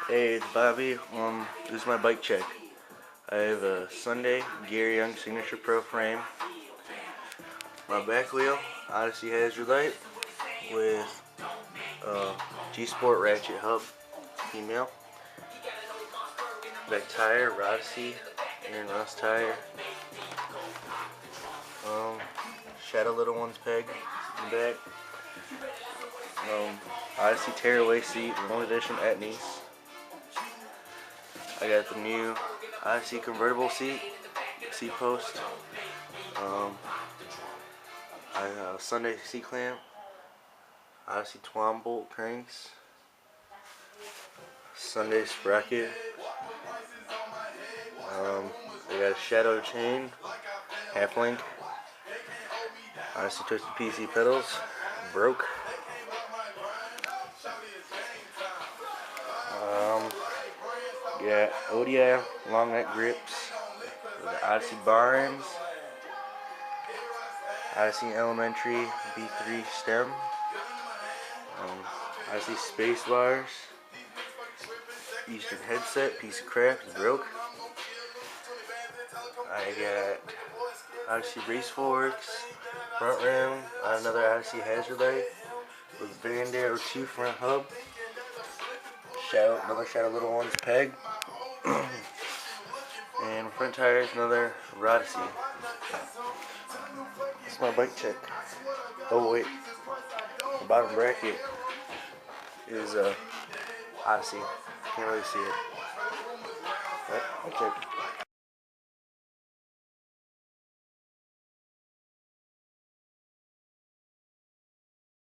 Hey, it's Bobby. This is my bike check. I have a Sunday Gary Young Signature Pro frame. My back wheel, Odyssey Hazard Light with G-Sport ratchet hub, female. Back tire, Odyssey, Aaron Ross tire. Shadow Little Ones peg in the back. Odyssey tearaway seat, limited edition at Nice. I got the new Odyssey convertible seat post. I have a Sunday seat clamp, Odyssey Twom bolt cranks, Sunday sprocket. I got a shadow chain, half link. Odyssey Twisted PC pedals, broke. Got ODI long neck grips with the Odyssey bar ends, Odyssey Elementary B3 stem, Odyssey space bars, Eastern headset, piece of crap, is broke. I got Odyssey race forks, front rim, another Odyssey Hazard Light with Vandero 2 front hub, another Shadow Little Ones peg, and front tires, another Odyssey. That's my bike check. Oh wait, the bottom bracket is Odyssey. Can't really see it. But, okay.